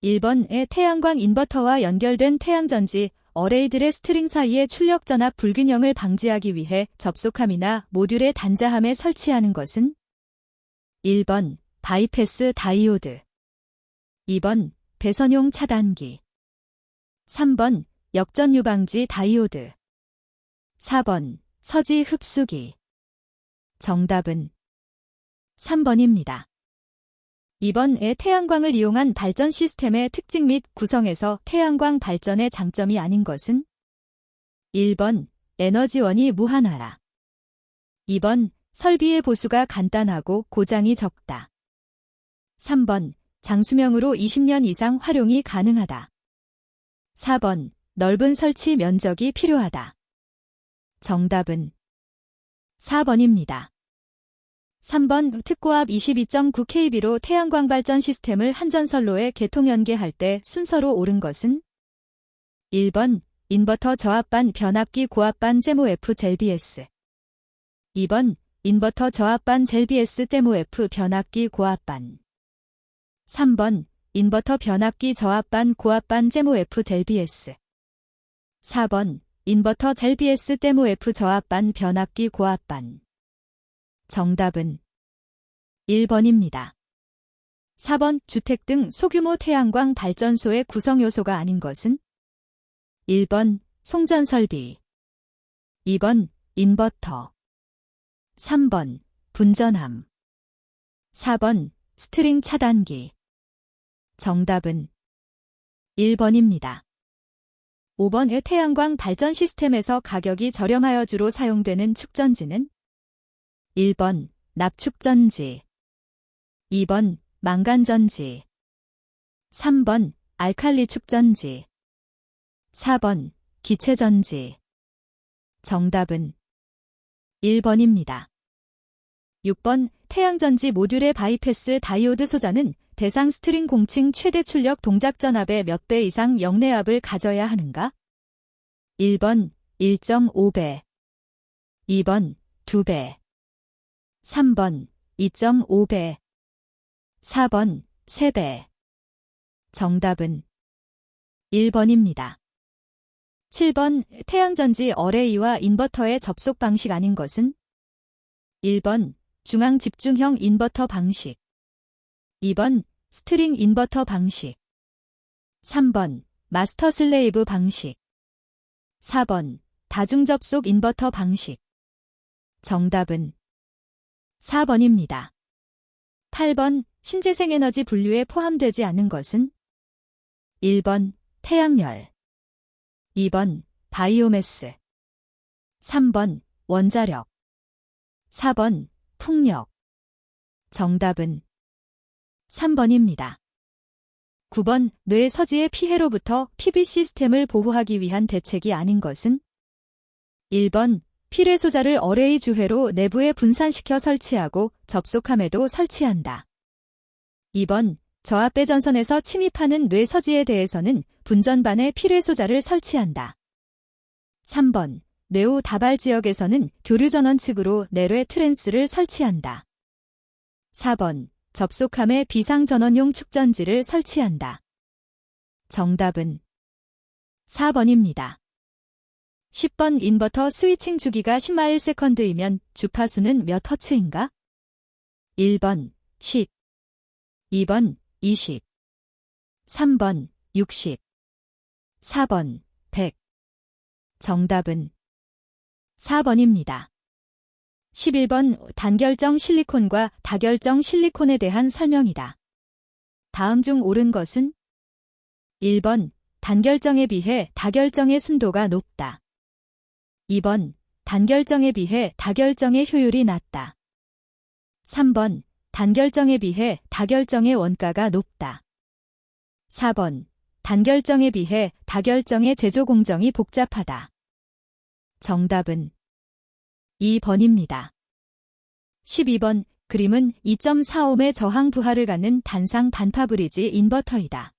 1번에 태양광 인버터와 연결된 태양전지, 어레이들의 스트링 사이의 출력 전압 불균형을 방지하기 위해 접속함이나 모듈의 단자함에 설치하는 것은 1번 바이패스 다이오드, 2번 배선용 차단기, 3번 역전 유방지 다이오드, 4번 서지 흡수기. 정답은 3번입니다. 2번에 태양광을 이용한 발전 시스템의 특징 및 구성에서 태양광 발전의 장점이 아닌 것은 1번 에너지원이 무한하다, 2번 설비의 보수가 간단하고 고장이 적다, 3번 장수명으로 20년 이상 활용이 가능하다, 4번 넓은 설치 면적이 필요하다. 정답은 4번입니다. 3번 특고압 22.9kV로 태양광 발전 시스템을 한전선로에 개통 연계할 때 순서로 옳은 것은 1번 인버터 저압반 변압기 고압반 제모-F 젤비S, 2번 인버터 저압반 젤비S 데모-F 변압기 고압반, 3번 인버터 변압기 저압반 고압반 제모-F 젤비S, 4번 인버터 젤비S 데모-F 저압반 변압기 고압반. 정답은 1번입니다. 4번 주택 등 소규모 태양광 발전소의 구성 요소가 아닌 것은 1번 송전 설비, 2번 인버터, 3번 분전함, 4번 스트링 차단기. 정답은 1번입니다. 5번의 태양광 발전 시스템에서 가격이 저렴하여 주로 사용되는 축전지는 1번 납축전지, 2번 망간전지, 3번 알칼리 축전지, 4번 기체전지. 정답은 1번입니다. 6번 태양전지 모듈의 바이패스 다이오드 소자는 대상 스트링 공칭 최대 출력 동작 전압의 몇 배 이상 역내압을 가져야 하는가? 1번 1.5배, 2번 2배, 3번 2.5배, 4번 3배. 정답은 1번입니다. 7번 태양전지 어레이와 인버터의 접속 방식 아닌 것은 1번 중앙 집중형 인버터 방식, 2번 스트링 인버터 방식, 3번 마스터 슬레이브 방식, 4번 다중접속 인버터 방식. 정답은 4번입니다. 8번 신재생에너지 분류에 포함되지 않은 것은 1번 태양열, 2번 바이오매스, 3번 원자력, 4번 풍력. 정답은 3번입니다. 9번 뇌 서지의 피해로부터 PB 시스템을 보호하기 위한 대책이 아닌 것은 1번 필해 소자를 어레이 주회로 내부에 분산시켜 설치하고 접속함에도 설치한다. 2번 저압배 전선에서 침입하는 뇌 서지에 대해서는 분전반에 필해 소자를 설치한다. 3번 뇌우 다발 지역에서는 교류 전원 측으로 내뢰 트랜스를 설치한다. 4번 접속함에 비상 전원용 축전지를 설치한다. 정답은 4번입니다. 10번 인버터 스위칭 주기가 10마일세컨드이면 주파수는 몇 허츠인가? 1번 10, 2번 20, 3번 60, 4번 100. 정답은 4번입니다. 11번 단결정 실리콘과 다결정 실리콘에 대한 설명이다. 다음 중 옳은 것은 1번 단결정에 비해 다결정의 순도가 높다. 2번 단결정에 비해 다결정의 효율이 낮다. 3번 단결정에 비해 다결정의 원가가 높다. 4번 단결정에 비해 다결정의 제조 공정이 복잡하다. 정답은 2번입니다. 12번 그림은 2.4옴의 저항 부하를 갖는 단상 반파 브리지 인버터이다.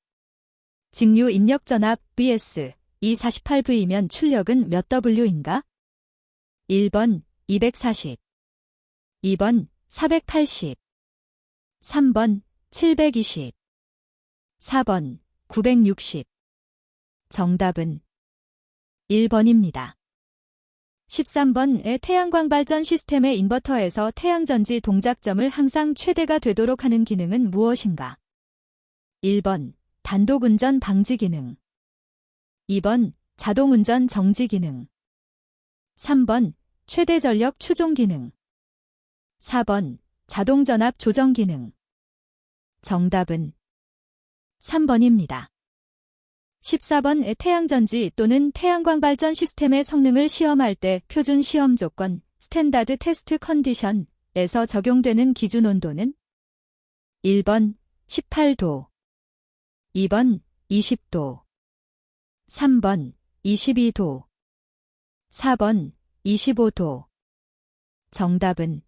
직류 입력 전압 BS 248V면 출력은 몇 W인가? 1번 240, 2번 480, 3번 720, 4번 960. 정답은 1번입니다. 13번의 태양광 발전 시스템의 인버터에서 태양전지 동작점을 항상 최대가 되도록 하는 기능은 무엇인가? 1번 단독운전 방지 기능, 2번 자동운전 정지 기능, 3번 최대 전력 추종 기능, 4번 자동전압 조정 기능. 정답은 3번입니다. 14번 태양전지 또는 태양광 발전 시스템의 성능을 시험할 때 표준 시험 조건, 스탠다드 테스트 컨디션에서 적용되는 기준 온도는 1번 18도, 2번 20도, 3번 22도, 4번 25도. 정답은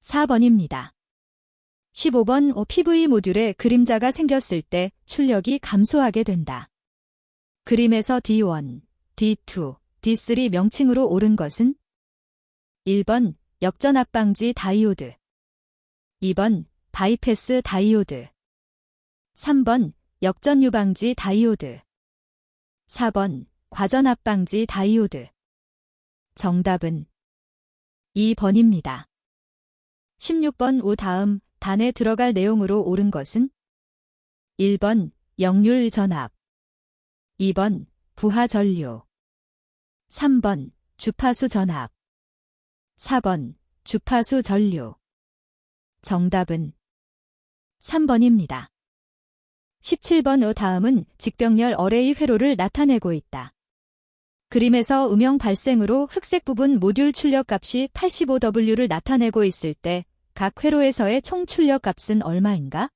4번입니다. 15번 PV 모듈에 그림자가 생겼을 때 출력이 감소하게 된다. 그림에서 D1, D2, D3 명칭으로 옳은 것은 1번 역전압 방지 다이오드, 2번 바이패스 다이오드, 3번 역전 유방지 다이오드, 4번 과전압 방지 다이오드. 정답은 2번입니다. 16번 다음 단에 들어갈 내용으로 옳은 것은 1번 역률 전압, 2번 부하 전류, 3번 주파수 전압, 4번 주파수 전류. 정답은 3번입니다. 17번 다음은 직병렬 어레이 회로를 나타내고 있다. 그림에서 음영 발생으로 흑색 부분 모듈 출력값이 85W를 나타내고 있을 때 각 회로에서의 총 출력값은 얼마인가?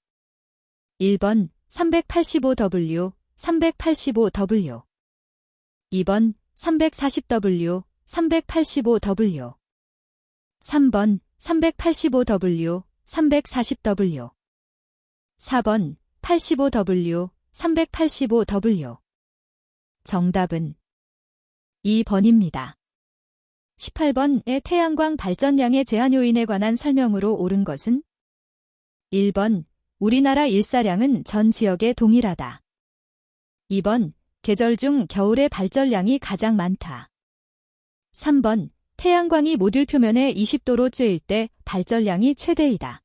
1번 385W, 385W, 2번 340W, 385W, 3번 385W, 340W, 4번 85W, 385W. 정답은 2번입니다. 18번의 태양광 발전량의 제한 요인에 관한 설명으로 옳은 것은 1번 우리나라 일사량은 전 지역에 동일하다. 2번 계절 중 겨울의 발전량이 가장 많다. 3번 태양광이 모듈 표면에 20도로 쬐일 때 발전량이 최대이다.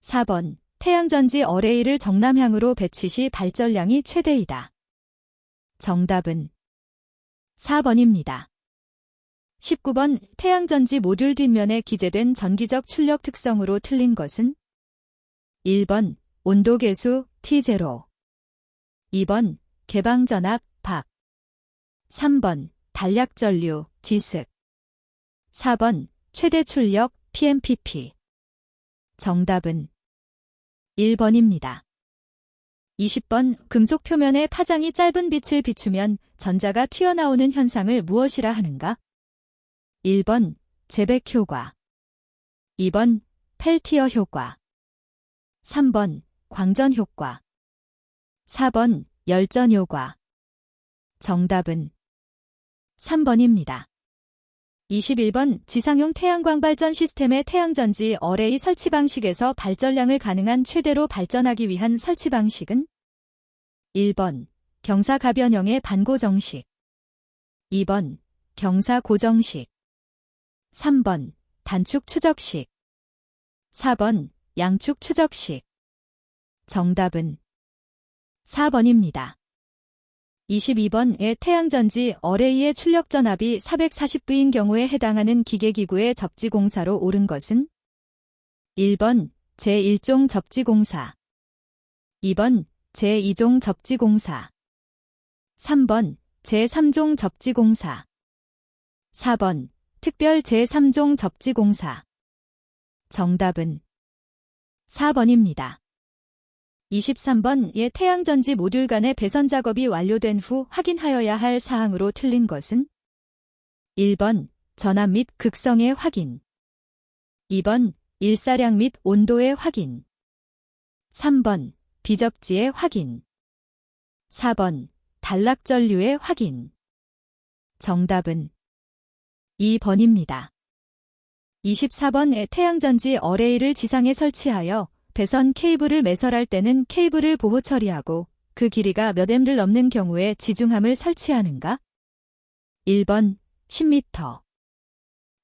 4번 태양전지 어레이를 정남향으로 배치 시 발전량이 최대이다. 정답은 4번입니다. 19번 태양전지 모듈 뒷면에 기재된 전기적 출력 특성으로 틀린 것은 1번 온도계수 T0, 2번 개방전압 박, 3번 단략전류 지습, 4번 최대 출력 PMPP. 정답은 1번입니다. 20번 금속 표면의 파장이 짧은 빛을 비추면 전자가 튀어나오는 현상을 무엇이라 하는가? 1번 제백 효과, 2번 펠티어 효과, 3번 광전 효과, 4번 열전 효과. 정답은 3번입니다. 21번 지상용 태양광 발전 시스템의 태양전지 어레이 설치 방식에서 발전량을 가능한 최대로 발전하기 위한 설치 방식은 1번 경사 가변형의 반고 정식, 2번 경사 고정식, 3번 단축 추적식, 4번 양축 추적식. 정답은 4번입니다. 22번의 태양전지 어레이의 출력 전압이 440V인 경우에 해당하는 기계기구의 접지공사로 옳은 것은 1번 제1종 접지공사, 2번 제2종 접지공사, 3번 제3종 접지공사, 4번 특별 제3종 접지공사. 정답은 4번입니다. 23번의 태양전지 모듈 간의 배선 작업이 완료된 후 확인하여야 할 사항으로 틀린 것은 1번 전압 및 극성의 확인, 2번 일사량 및 온도의 확인, 3번 비접지의 확인, 4번 단락전류의 확인. 정답은 2번입니다. 24번의 태양전지 어레이를 지상에 설치하여 배선 케이블을 매설할 때는 케이블을 보호 처리하고 그 길이가 몇 m를 넘는 경우에 지중함을 설치하는가? 1번 10m,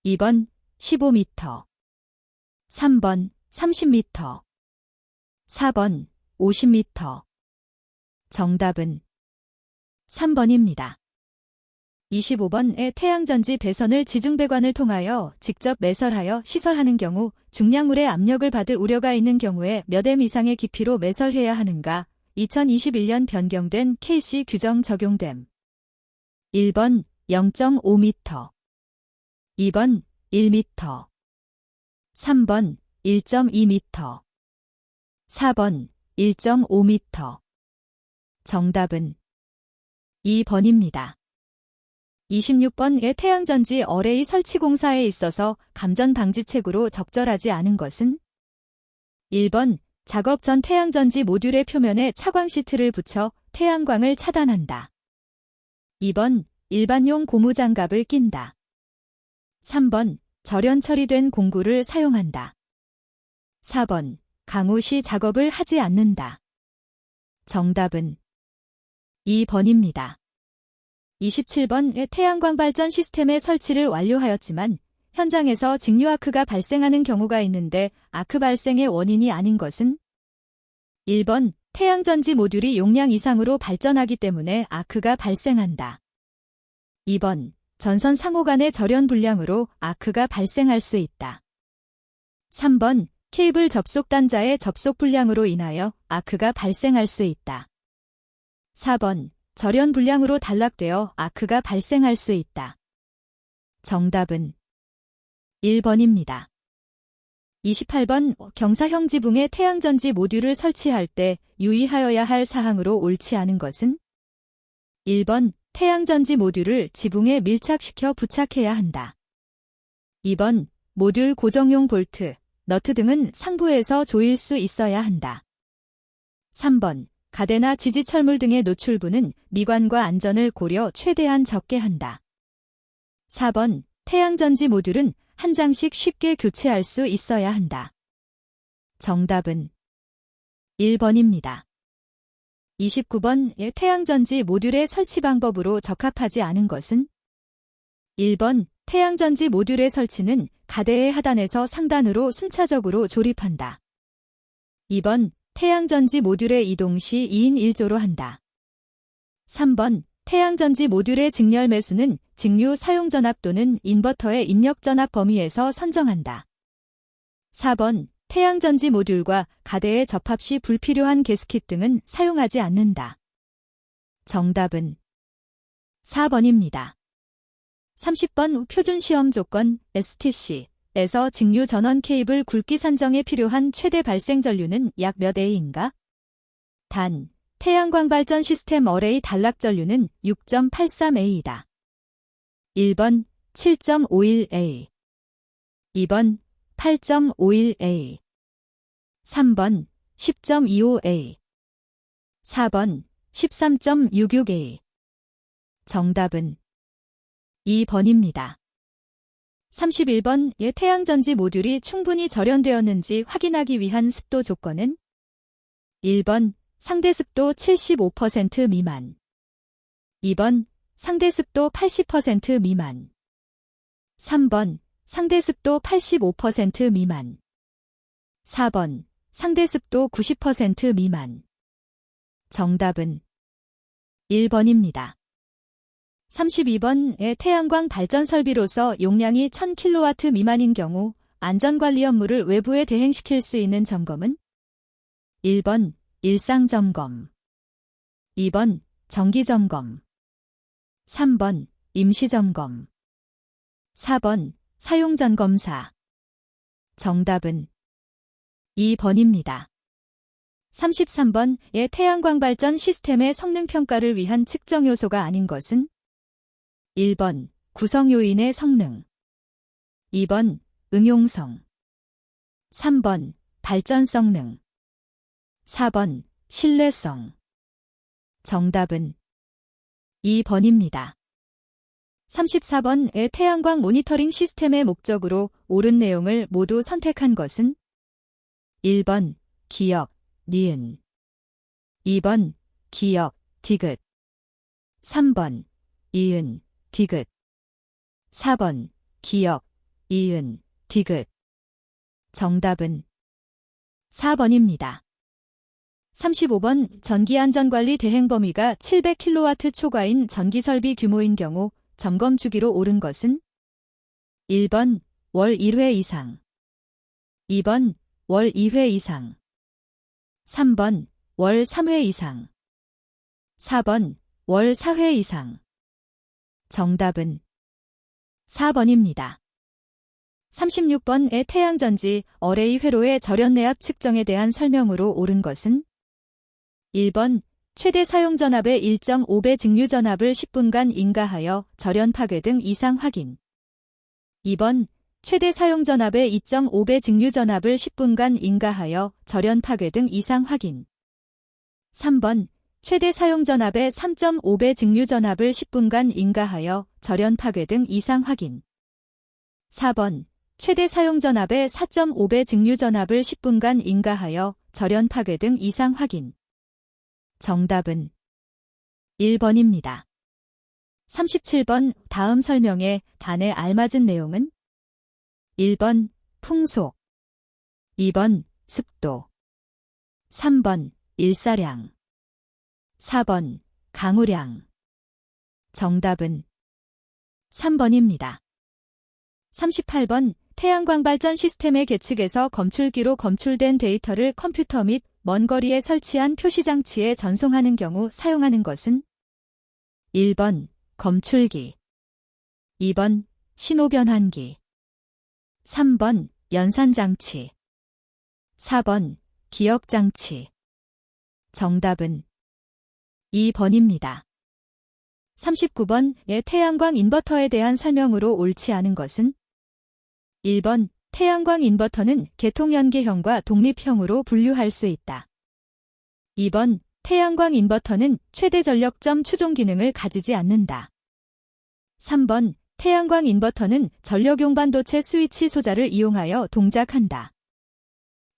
2번 15m, 3번 30m, 4번 50m. 정답은 3번입니다. 25번에 태양전지 배선을 지중배관을 통하여 직접 매설하여 시설하는 경우 중량물의 압력을 받을 우려가 있는 경우에 몇 m 이상의 깊이로 매설해야 하는가? 2021년 변경된 KC 규정 적용됨. 1번 0.5m, 2번 1m, 3번 1.2m, 4번 1.5m. 정답은 2번입니다. 26번에 태양전지 어레이 설치 공사에 있어서 감전 방지책으로 적절하지 않은 것은? 1번 작업 전 태양전지 모듈의 표면에 차광 시트를 붙여 태양광을 차단한다. 2번 일반용 고무장갑을 낀다. 3번 절연 처리된 공구를 사용한다. 4번 강우 시 작업을 하지 않는다. 정답은 2번입니다. 27번에 태양광 발전 시스템의 설치를 완료하였지만 현장에서 직류아크가 발생하는 경우가 있는데 아크 발생의 원인이 아닌 것은? 1번 태양전지 모듈이 용량 이상으로 발전하기 때문에 아크가 발생한다. 2번 전선 상호 간의 절연 불량으로 아크가 발생할 수 있다. 3번 케이블 접속 단자의 접속 불량으로 인하여 아크가 발생할 수 있다. 4번 절연 불량으로 단락되어 아크가 발생할 수 있다. 정답은 1번입니다. 28번 경사형 지붕에 태양전지 모듈을 설치할 때 유의하여야 할 사항으로 옳지 않은 것은? 1번 태양전지 모듈을 지붕에 밀착시켜 부착해야 한다. 2번 모듈 고정용 볼트, 너트 등은 상부에서 조일 수 있어야 한다. 3번 가대나 지지철물 등의 노출부는 미관과 안전을 고려 최대한 적게 한다. 4번 태양전지 모듈은 한 장씩 쉽게 교체할 수 있어야 한다. 정답은 1번입니다. 29번의 태양전지 모듈의 설치 방법으로 적합하지 않은 것은? 1번 태양전지 모듈의 설치는 가대의 하단에서 상단으로 순차적으로 조립한다. 2번 태양전지 모듈의 이동 시 2인 1조로 한다. 3번 태양전지 모듈의 직렬 매수는 직류 사용전압 또는 인버터의 입력전압 범위에서 선정한다. 4번 태양전지 모듈과 가대의 접합 시 불필요한 게스킷 등은 사용하지 않는다. 정답은 4번입니다. 30번 표준 시험 조건 STC에서 직류 전원 케이블 굵기 산정에 필요한 최대 발생 전류는 약 몇 A인가? 단, 태양광 발전 시스템 어레이 단락 전류는 6.83A이다. 1번 7.51A, 2번 8.51A, 3번 10.25A, 4번 13.66A. 정답은 2번입니다. 31번의 태양전지 모듈이 충분히 절연되었는지 확인하기 위한 습도 조건은? 1번 상대 습도 75% 미만, 2번 상대 습도 80% 미만, 3번 상대 습도 85% 미만, 4번 상대 습도 90% 미만. 정답은 1번입니다. 32번의 태양광 발전 설비로서 용량이 1000kW 미만인 경우 안전관리 업무를 외부에 대행시킬 수 있는 점검은? 1번 일상점검, 2번 정기점검, 3번 임시점검, 4번 사용전검사. 정답은 2번입니다. 33번의 태양광 발전 시스템의 성능평가를 위한 측정 요소가 아닌 것은? 1번 구성요인의 성능, 2번 응용성, 3번 발전 성능, 4번 신뢰성. 정답은 2번입니다. 34번의 태양광 모니터링 시스템의 목적으로 옳은 내용을 모두 선택한 것은? 1번 기억, 니은, 2번 기역, 디귿. 3번, 이은, 디귿. 4번, 기역, 이은, 디귿. 정답은 4번입니다. 35번 전기안전관리 대행 범위가 700kW 초과인 전기설비 규모인 경우 점검 주기로 옳은 것은 1번 월 1회 이상, 2번 월 2회 이상, 3번 월 3회 이상, 4번 월 4회 이상. 정답은 4번입니다. 36번의 태양전지 어레이 회로의 절연내압 측정에 대한 설명으로 옳은 것은 1번 최대 사용전압의 1.5배 직류전압을 10분간 인가하여 절연 파괴 등 이상 확인. 2번 최대 사용전압의 2.5배 직류전압을 10분간 인가하여 절연 파괴 등 이상 확인. 3번 최대 사용전압의 3.5배 직류전압을 10분간 인가하여 절연 파괴 등 이상 확인. 4번 최대 사용전압의 4.5배 직류전압을 10분간 인가하여 절연 파괴 등 이상 확인. 정답은 1번입니다. 37번 다음 설명에 단에 알맞은 내용은 1번 풍속, 2번 습도, 3번 일사량, 4번 강우량. 정답은 3번입니다. 38번 태양광 발전 시스템의 계측에서 검출기로 검출된 데이터를 컴퓨터 및 먼 거리에 설치한 표시장치에 전송하는 경우 사용하는 것은 1번 검출기, 2번 신호변환기, 3번 연산장치, 4번 기억장치. 정답은 2번입니다. 39번의 태양광 인버터에 대한 설명으로 옳지 않은 것은 1번 태양광 인버터는 계통연계형과 독립형으로 분류할 수 있다. 2번 태양광 인버터는 최대 전력점 추종 기능을 가지지 않는다. 3번 태양광 인버터는 전력용 반도체 스위치 소자를 이용하여 동작한다.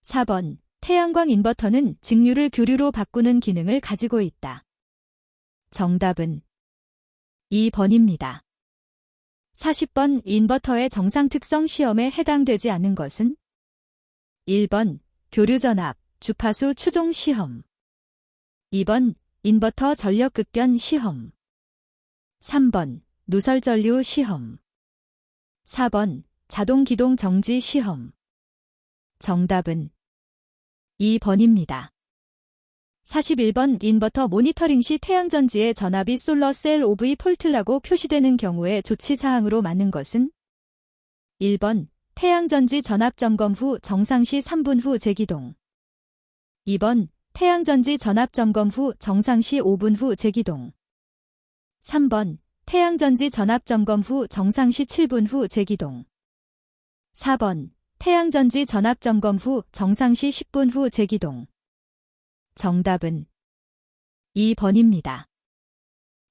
4번 태양광 인버터는 직류를 교류로 바꾸는 기능을 가지고 있다. 정답은 2번입니다. 40번 인버터의 정상 특성 시험에 해당되지 않는 것은 1번 교류전압, 주파수 추종 시험, 2번 인버터 전력극변 시험, 3번 누설전류 시험, 4번 자동기동 정지 시험. 정답은 2번입니다. 41번 인버터 모니터링 시 태양전지의 전압이 솔러셀 오브 폴트라고 표시되는 경우에 조치사항으로 맞는 것은 1번 태양전지 전압점검 후 정상시 3분 후 재기동, 2번 태양전지 전압점검 후 정상시 5분 후 재기동, 3번 태양전지 전압점검 후 정상시 7분 후 재기동, 4번 태양전지 전압점검 후 정상시 10분 후 재기동. 정답은 2번입니다.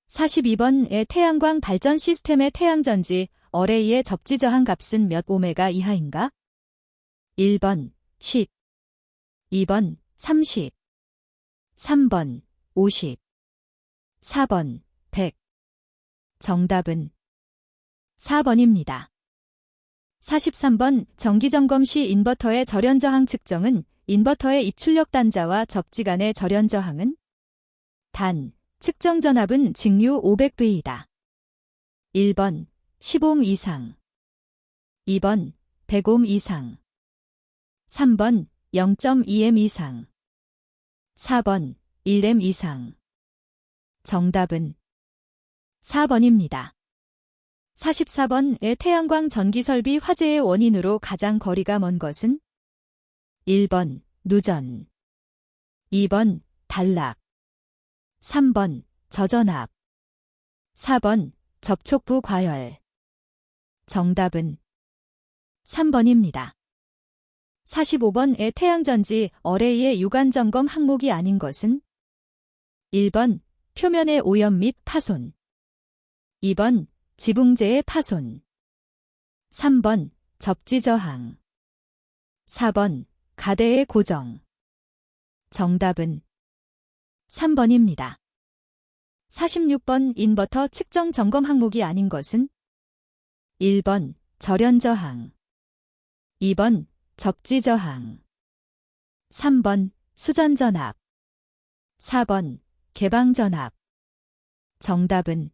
42번의 태양광 발전 시스템의 태양전지 어레이의 접지 저항 값은 몇 오메가 이하인가? 1번 10, 2번 30, 3번 50, 4번 100. 정답은 4번입니다. 43번 정기점검 시 인버터의 절연저항 측정은 인버터의 입출력 단자와 접지 간의 절연저항은 단, 측정 전압은 직류 500V이다. 1번 10옴 이상, 2번 100옴 이상, 3번 0.2M 이상, 4번 1M 이상. 정답은 4번입니다. 44번의 태양광 전기설비 화재의 원인으로 가장 거리가 먼 것은 1번 누전, 2번 단락, 3번 저전압, 4번 접촉부 과열. 정답은 3번입니다. 45번의 태양전지 어레이의 유관점검 항목이 아닌 것은 1번 표면의 오염 및 파손, 2번 지붕재의 파손, 3번 접지 저항, 4번 가대의 고정. 정답은 3번입니다. 46번 인버터 측정 점검 항목이 아닌 것은 1번 절연저항, 2번 접지저항, 3번 수전전압, 4번 개방전압. 정답은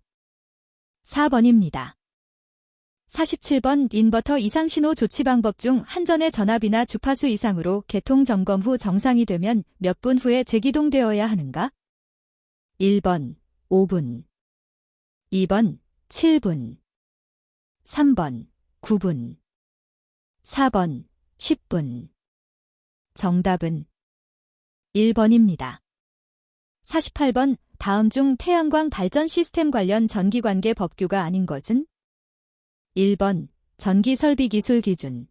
4번입니다. 47번 인버터 이상 신호 조치 방법 중 한전의 전압이나 주파수 이상으로 개통 점검 후 정상이 되면 몇 분 후에 재기동되어야 하는가? 1번 5분, 2번 7분, 3번 9분, 4번 10분. 정답은 1번입니다. 48번 다음 중 태양광 발전 시스템 관련 전기관계 법규가 아닌 것은 1번 전기설비기술 기준,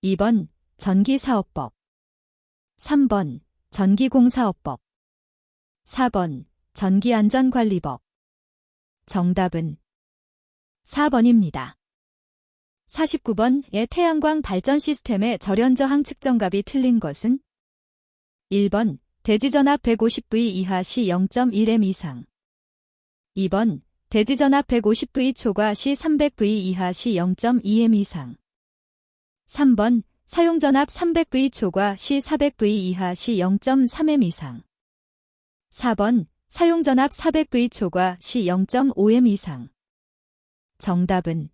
2번 전기사업법, 3번 전기공사업법, 4번 전기안전관리법. 정답은 4번입니다. 49번의 태양광 발전 시스템의 절연저항 측정값이 틀린 것은 1번 대지전압 150V 이하 시 0.1M 이상, 2번 대지전압 150V 초과 시 300V 이하 시 0.2M 이상, 3번 사용전압 300V 초과 시 400V 이하 시 0.3M 이상, 4번 사용전압 400V 초과 시 0.5M 이상. 정답은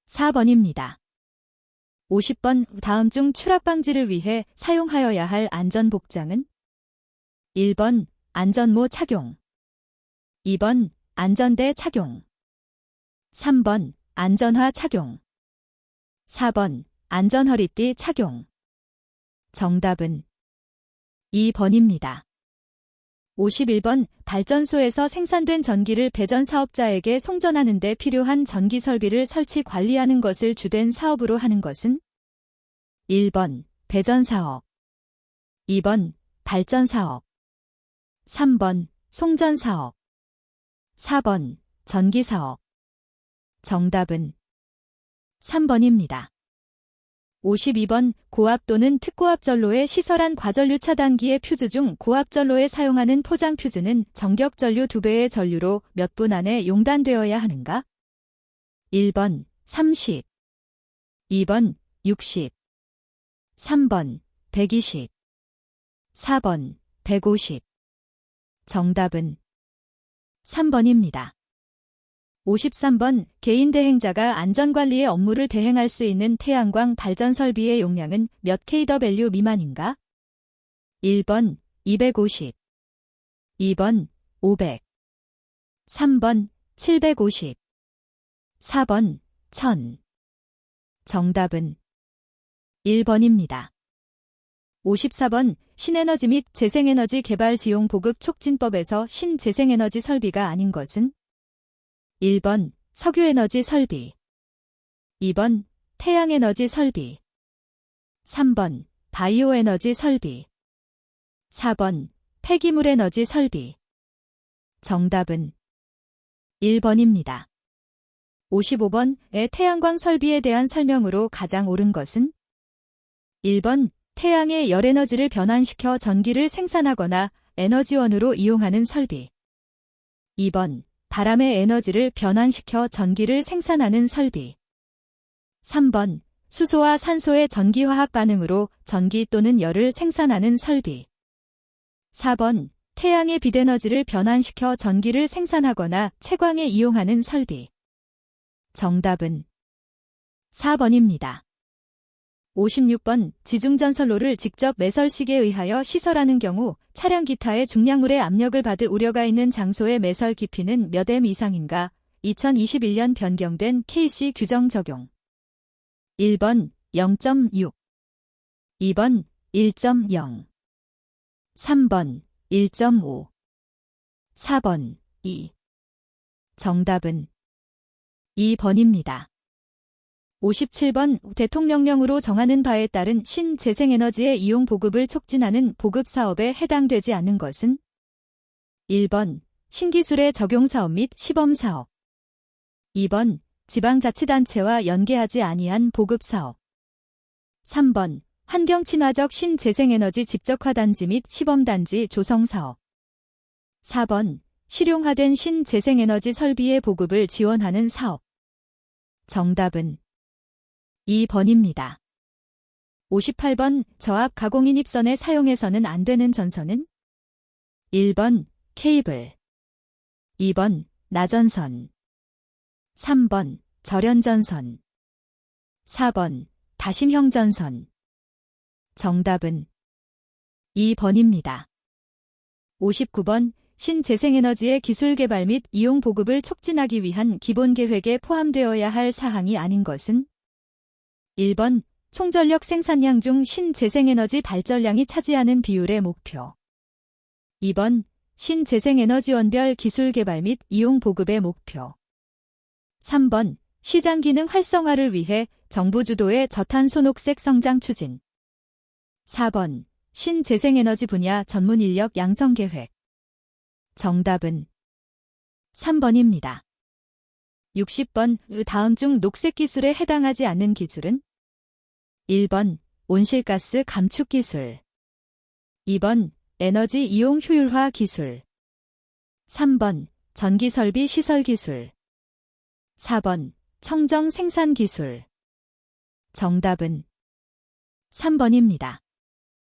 4번입니다. 50번 다음 중 추락 방지를 위해 사용하여야 할 안전복장은 1번 안전모 착용, 2번 안전대 착용, 3번 안전화 착용, 4번 안전허리띠 착용. 정답은 2번입니다. 51번 발전소에서 생산된 전기를 배전 사업자에게 송전하는 데 필요한 전기 설비를 설치 관리하는 것을 주된 사업으로 하는 것은 1번 배전 사업, 2번 발전 사업, 3번 송전 사업, 4번 전기 사업. 정답은 3번입니다. 52번 고압 또는 특고압 전로의 시설한 과전류 차단기의 퓨즈 중 고압 전로에 사용하는 포장 퓨즈는 정격 전류 2배의 전류로 몇 분 안에 용단되어야 하는가? 1번 30, 2번 60, 3번 120, 4번 150. 정답은 3번입니다. 53번 개인 대행자가 안전관리의 업무를 대행할 수 있는 태양광 발전 설비의 용량은 몇 kW 미만인가? 1번 250, 2번 500, 3번 750, 4번 1000. 정답은 1번입니다. 54번 신에너지 및 재생에너지 개발 지용 보급 촉진법에서 신재생에너지 설비가 아닌 것은 1번 석유에너지 설비, 2번 태양에너지 설비, 3번 바이오에너지 설비, 4번 폐기물에너지 설비. 정답은 1번입니다. 55번의 태양광 설비에 대한 설명으로 가장 옳은 것은 1번 태양의 열에너지를 변환시켜 전기를 생산하거나 에너지원으로 이용하는 설비, 2번 바람의 에너지를 변환시켜 전기를 생산하는 설비, 3번 수소와 산소의 전기화학 반응으로 전기 또는 열을 생산하는 설비, 4번 태양의 빛에너지를 변환시켜 전기를 생산하거나 채광에 이용하는 설비. 정답은 4번입니다. 56번 지중전선로를 직접 매설식에 의하여 시설하는 경우 차량 기타의 중량물의 압력을 받을 우려가 있는 장소의 매설 깊이는 몇 M 이상인가? 2021년 변경된 KC 규정 적용. 1번 0.6, 2번 1.0, 3번 1.5, 4번 2. 정답은 2번입니다. 57번 대통령령으로 정하는 바에 따른 신재생에너지의 이용 보급을 촉진하는 보급사업에 해당되지 않는 것은 1번 신기술의 적용사업 및 시범사업, 2번 지방자치단체와 연계하지 아니한 보급사업, 3번 환경친화적 신재생에너지 집적화단지 및 시범단지 조성사업, 4번 실용화된 신재생에너지 설비의 보급을 지원하는 사업. 정답은 2번입니다. 58번 저압 가공인입선에 사용해서는 안 되는 전선은 1번 케이블, 2번 나전선, 3번 절연전선, 4번 다심형 전선. 정답은 2번입니다. 59번 신재생에너지의 기술 개발 및 이용 보급을 촉진하기 위한 기본 계획에 포함되어야 할 사항이 아닌 것은 1번 총전력 생산량 중 신재생에너지 발전량이 차지하는 비율의 목표, 2번 신재생에너지원별 기술 개발 및 이용 보급의 목표, 3번 시장 기능 활성화를 위해 정부 주도의 저탄소 녹색 성장 추진, 4번 신재생에너지 분야 전문 인력 양성 계획. 정답은 3번입니다. 60번 다음 중 녹색 기술에 해당하지 않는 기술은 1번 온실가스 감축 기술, 2번 에너지 이용 효율화 기술, 3번 전기설비 시설 기술, 4번 청정 생산 기술. 정답은 3번입니다.